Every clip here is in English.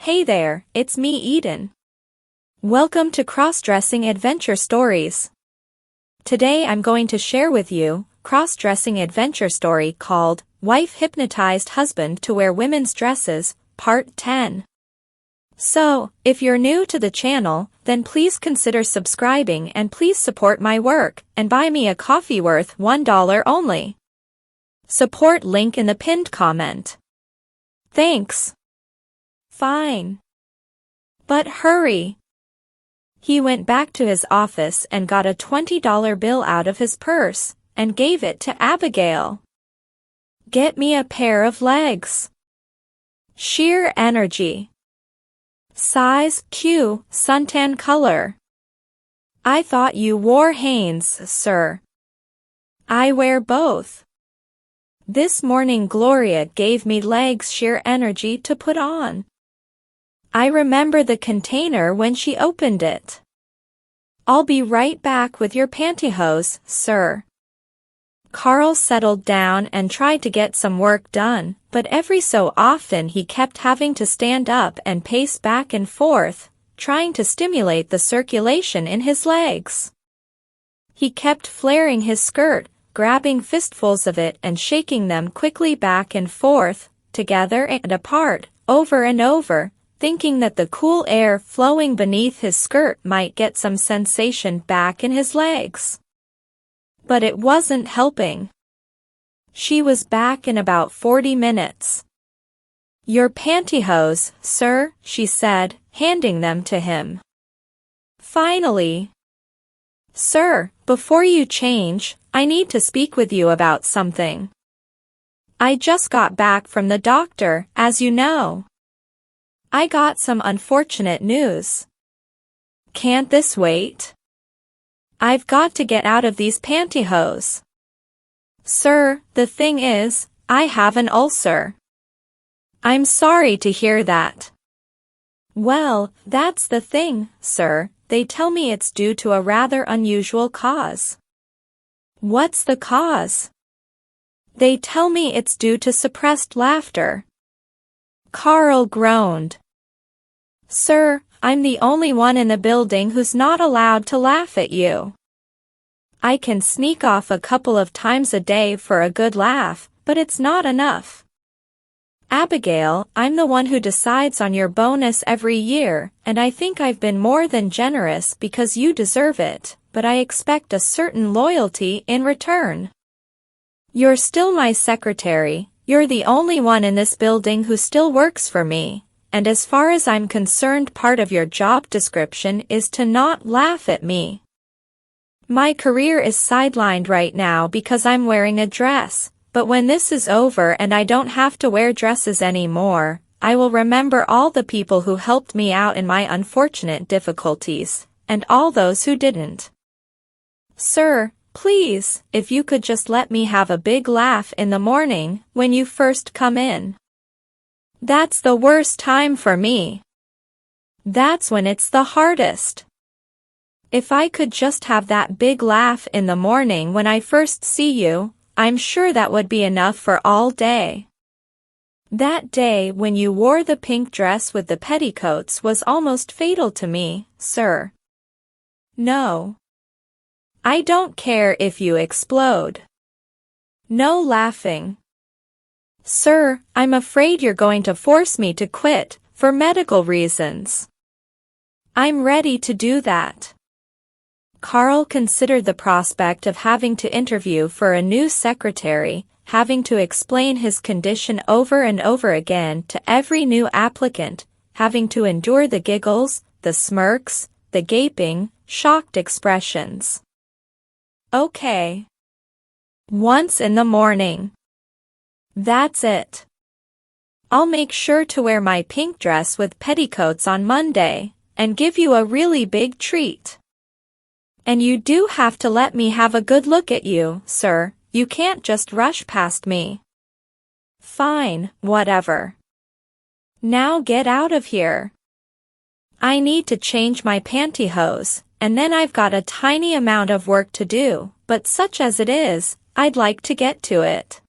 Hey there, it's me Eden. Welcome to Crossdressing Adventure Stories. Today I'm going to share with you cross-dressing adventure story called Wife Hypnotized Husband to Wear Women's Dresses, Part 10. So, if you're new to the channel, then please consider subscribing and please support my work and buy me a coffee worth $1 only. Support link in the pinned comment. Thanks. Fine. But hurry. He went back to his office and got a $20 bill out of his purse and gave it to Abigail. Get me a pair of legs. Sheer energy. Size Q, suntan color. I thought you wore Hanes, sir. I wear both. This morning Gloria gave me legs sheer energy to put on. I remember the container when she opened it. I'll be right back with your pantyhose, sir. Carl settled down and tried to get some work done, but every so often he kept having to stand up and pace back and forth, trying to stimulate the circulation in his legs. He kept flaring his skirt, grabbing fistfuls of it and shaking them quickly back and forth, together and apart, over and over, thinking that the cool air flowing beneath his skirt might get some sensation back in his legs. But it wasn't helping. She was back in about 40 minutes. Your pantyhose, sir, she said, handing them to him. Finally. Sir, before you change, I need to speak with you about something. I just got back from the doctor, as you know. I got some unfortunate news. Can't this wait? I've got to get out of these pantyhose. Sir, the thing is, I have an ulcer. I'm sorry to hear that. Well, that's the thing, sir. They tell me it's due to a rather unusual cause. What's the cause? They tell me it's due to suppressed laughter. Carl groaned. Sir, I'm the only one in the building who's not allowed to laugh at you. I can sneak off a couple of times a day for a good laugh, but it's not enough. Abigail, I'm the one who decides on your bonus every year, and I think I've been more than generous because you deserve it, but I expect a certain loyalty in return. You're still my secretary, you're the only one in this building who still works for me. And as far as I'm concerned, part of your job description is to not laugh at me. My career is sidelined right now because I'm wearing a dress, but when this is over and I don't have to wear dresses anymore, I will remember all the people who helped me out in my unfortunate difficulties, and all those who didn't. Sir, please, if you could just let me have a big laugh in the morning when you first come in. That's the worst time for me. That's when it's the hardest. If I could just have that big laugh in the morning when I first see you, I'm sure that would be enough for all day. That day when you wore the pink dress with the petticoats was almost fatal to me, sir. No. I don't care if you explode. No laughing. Sir, I'm afraid you're going to force me to quit, for medical reasons. I'm ready to do that. Carl considered the prospect of having to interview for a new secretary, having to explain his condition over and over again to every new applicant, having to endure the giggles, the smirks, the gaping, shocked expressions. Okay. Once in the morning. That's it. I'll make sure to wear my pink dress with petticoats on Monday, and give you a really big treat. And you do have to let me have a good look at you, sir, you can't just rush past me. Fine, whatever. Now get out of here. I need to change my pantyhose, and then I've got a tiny amount of work to do, but such as it is, I'd like to get to it.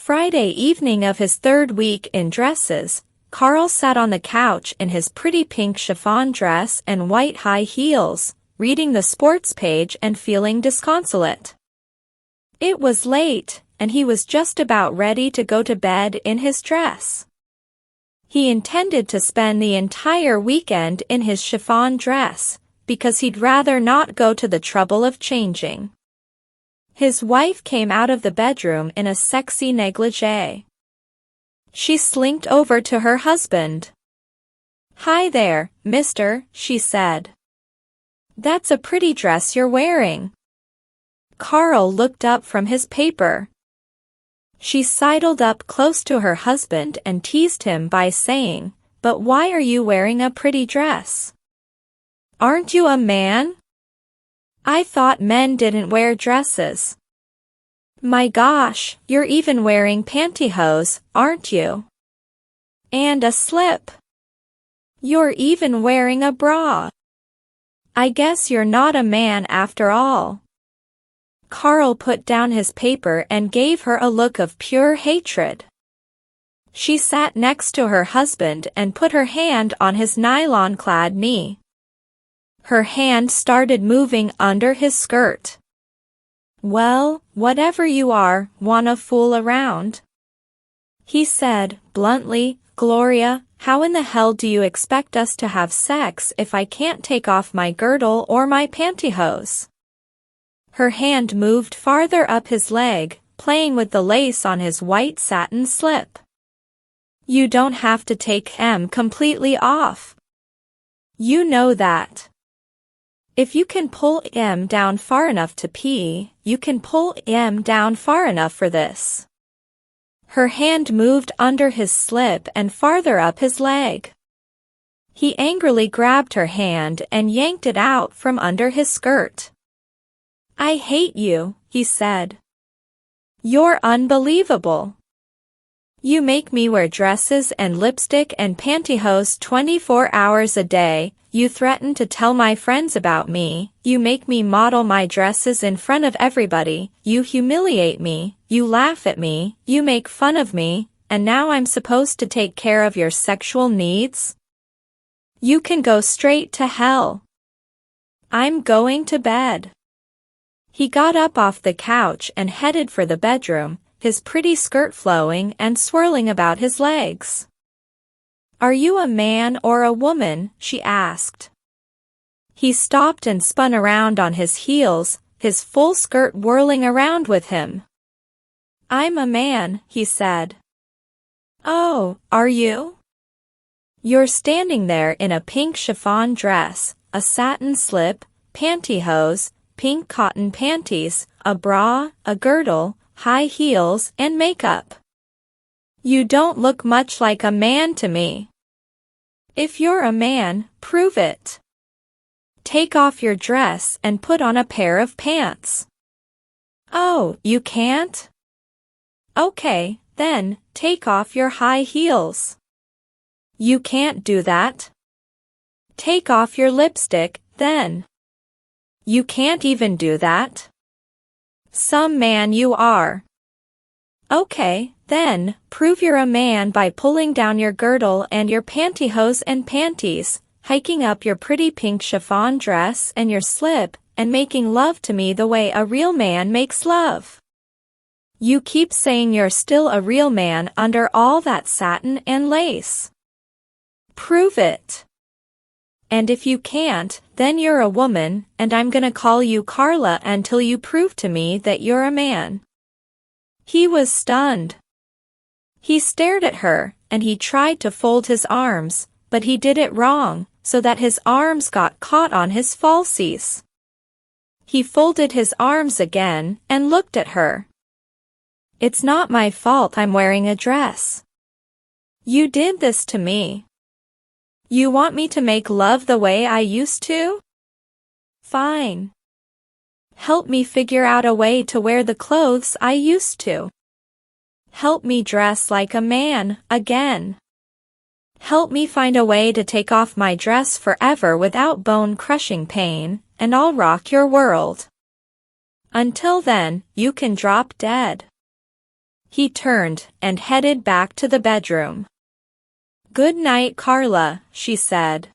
Friday evening of his third week in dresses, Carl sat on the couch in his pretty pink chiffon dress and white high heels, reading the sports page and feeling disconsolate. It was late, and he was just about ready to go to bed in his dress. He intended to spend the entire weekend in his chiffon dress, because he'd rather not go to the trouble of changing. His wife came out of the bedroom in a sexy negligee. She slinked over to her husband. "Hi there, mister," she said. "That's a pretty dress you're wearing." Carl looked up from his paper. She sidled up close to her husband and teased him by saying, "But why are you wearing a pretty dress? Aren't you a man? I thought men didn't wear dresses. My gosh, you're even wearing pantyhose, aren't you? And a slip. You're even wearing a bra. I guess you're not a man after all." Carl put down his paper and gave her a look of pure hatred. She sat next to her husband and put her hand on his nylon-clad knee. Her hand started moving under his skirt. "Well, whatever you are, wanna fool around?" he said, bluntly. "Gloria, how in the hell do you expect us to have sex if I can't take off my girdle or my pantyhose?" Her hand moved farther up his leg, playing with the lace on his white satin slip. "You don't have to take M completely off. You know that. If you can pull M down far enough to pee, you can pull M down far enough for this." Her hand moved under his slip and farther up his leg. He angrily grabbed her hand and yanked it out from under his skirt. "I hate you," he said. "You're unbelievable. You make me wear dresses and lipstick and pantyhose 24 hours a day. You threaten to tell my friends about me. You make me model my dresses in front of everybody. You humiliate me. You laugh at me. You make fun of me. And now I'm supposed to take care of your sexual needs? You can go straight to hell. I'm going to bed." He got up off the couch and headed for the bedroom, his pretty skirt flowing and swirling about his legs. "Are you a man or a woman?" she asked. He stopped and spun around on his heels, his full skirt whirling around with him. "I'm a man," he said. "Oh, are you? You're standing there in a pink chiffon dress, a satin slip, pantyhose, pink cotton panties, a bra, a girdle, high heels, and makeup. You don't look much like a man to me. If you're a man, prove it. Take off your dress and put on a pair of pants." "Oh, you can't? Okay, then, take off your high heels." "You can't do that." "Take off your lipstick, then." "You can't even do that." "Some man you are." "Okay, then, prove you're a man by pulling down your girdle and your pantyhose and panties, hiking up your pretty pink chiffon dress and your slip, and making love to me the way a real man makes love. You keep saying you're still a real man under all that satin and lace. Prove it. And if you can't, then you're a woman, and I'm gonna call you Carla until you prove to me that you're a man." He was stunned. He stared at her, and he tried to fold his arms, but he did it wrong, so that his arms got caught on his falsies. He folded his arms again and looked at her. "It's not my fault I'm wearing a dress. You did this to me. You want me to make love the way I used to? Fine. Help me figure out a way to wear the clothes I used to. Help me dress like a man, again. Help me find a way to take off my dress forever without bone-crushing pain, and I'll rock your world. Until then, you can drop dead." He turned and headed back to the bedroom. Good night, Carla, she said.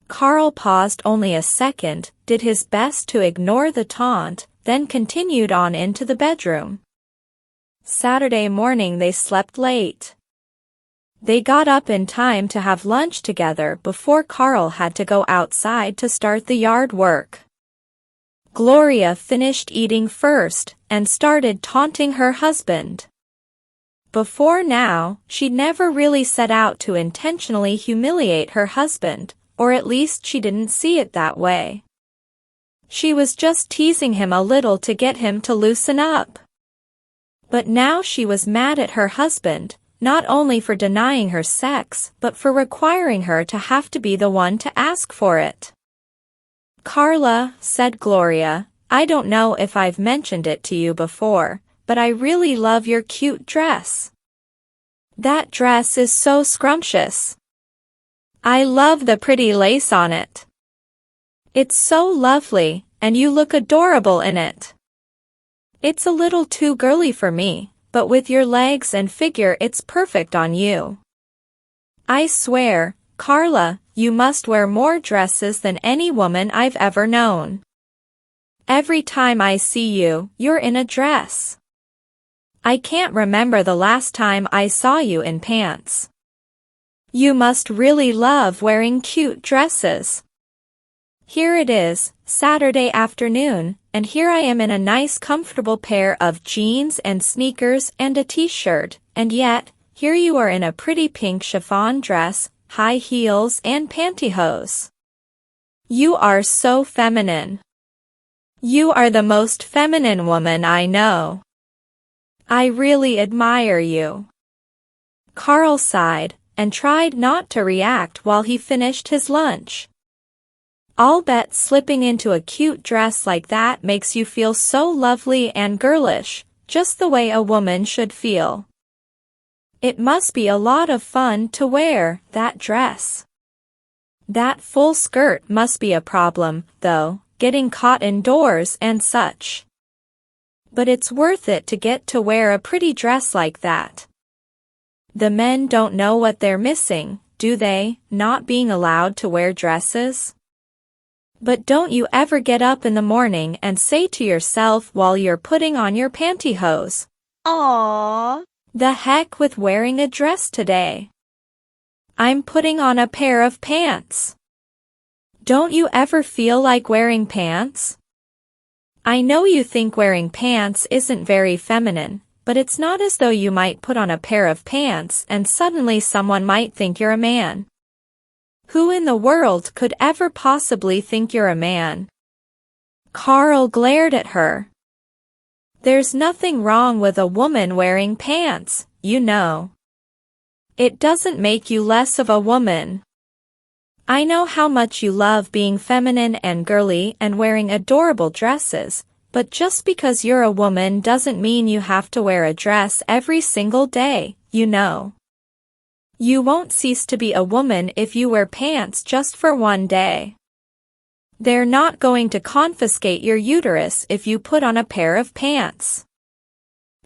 Carl paused only a second, did his best to ignore the taunt, then continued on into the bedroom. Saturday morning they slept late. They got up in time to have lunch together before Carl had to go outside to start the yard work. Gloria finished eating first and started taunting her husband. Before now, she'd never really set out to intentionally humiliate her husband, or at least she didn't see it that way. She was just teasing him a little to get him to loosen up. But now she was mad at her husband, not only for denying her sex but for requiring her to have to be the one to ask for it. Carla, said Gloria, I don't know if I've mentioned it to you before, but I really love your cute dress. That dress is so scrumptious. I love the pretty lace on it. It's so lovely, and you look adorable in it. It's a little too girly for me, but with your legs and figure it's perfect on you. I swear, Carla, you must wear more dresses than any woman I've ever known. Every time I see you, you're in a dress. I can't remember the last time I saw you in pants. You must really love wearing cute dresses. Here it is, Saturday afternoon, and here I am in a nice comfortable pair of jeans and sneakers and a t-shirt, and yet, here you are in a pretty pink chiffon dress, high heels and pantyhose. You are so feminine. You are the most feminine woman I know. I really admire you. Carl sighed and tried not to react while he finished his lunch. I'll bet slipping into a cute dress like that makes you feel so lovely and girlish, just the way a woman should feel. It must be a lot of fun to wear that dress. That full skirt must be a problem, though, getting caught indoors and such. But it's worth it to get to wear a pretty dress like that. The men don't know what they're missing, do they, not being allowed to wear dresses? But don't you ever get up in the morning and say to yourself while you're putting on your pantyhose, "Aww, the heck with wearing a dress today. I'm putting on a pair of pants." Don't you ever feel like wearing pants? I know you think wearing pants isn't very feminine, but it's not as though you might put on a pair of pants and suddenly someone might think you're a man. Who in the world could ever possibly think you're a man? Carl glared at her. There's nothing wrong with a woman wearing pants, you know. It doesn't make you less of a woman. I know how much you love being feminine and girly and wearing adorable dresses, but just because you're a woman doesn't mean you have to wear a dress every single day, you know. You won't cease to be a woman if you wear pants just for one day. They're not going to confiscate your uterus if you put on a pair of pants.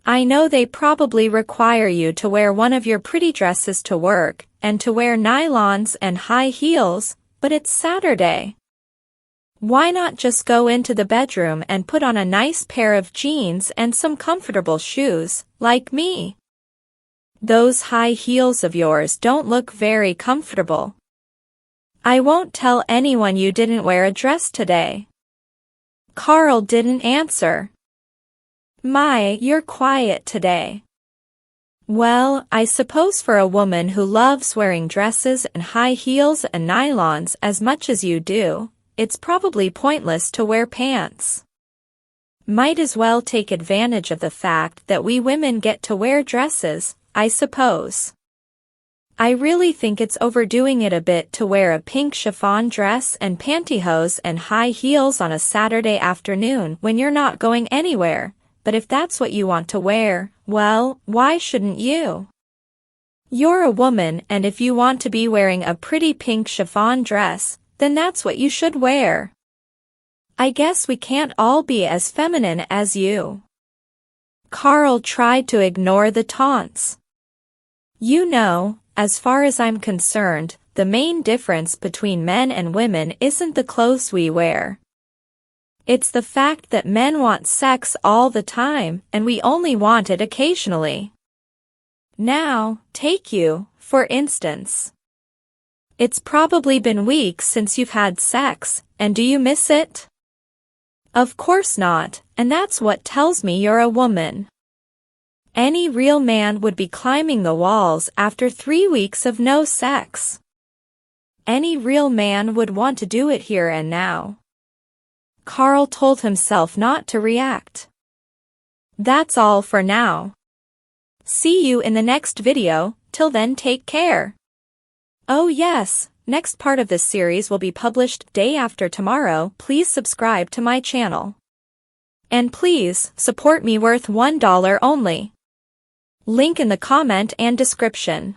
I know they probably require you to wear one of your pretty dresses to work, and to wear nylons and high heels, but it's Saturday. Why not just go into the bedroom and put on a nice pair of jeans and some comfortable shoes, like me? Those high heels of yours don't look very comfortable. I won't tell anyone you didn't wear a dress today. Carl didn't answer. My, you're quiet today. Well, I suppose for a woman who loves wearing dresses and high heels and nylons as much as you do, it's probably pointless to wear pants. Might as well take advantage of the fact that we women get to wear dresses, I suppose. I really think it's overdoing it a bit to wear a pink chiffon dress and pantyhose and high heels on a Saturday afternoon when you're not going anywhere. But if that's what you want to wear, well, why shouldn't you? You're a woman, and if you want to be wearing a pretty pink chiffon dress, then that's what you should wear. I guess we can't all be as feminine as you. Carl tried to ignore the taunts. You know, As far as I'm concerned, the main difference between men and women isn't the clothes we wear. It's the fact that men want sex all the time and we only want it occasionally. Now, take you, for instance. It's probably been weeks since you've had sex, and do you miss it? Of course not, and that's what tells me you're a woman. Any real man would be climbing the walls after 3 weeks of no sex. Any real man would want to do it here and now. Carl told himself not to react. That's all for now. See you in the next video, till then take care. Oh yes, next part of this series will be published day after tomorrow. Please subscribe to my channel. And please, support me worth $1 only. Link in the comment and description.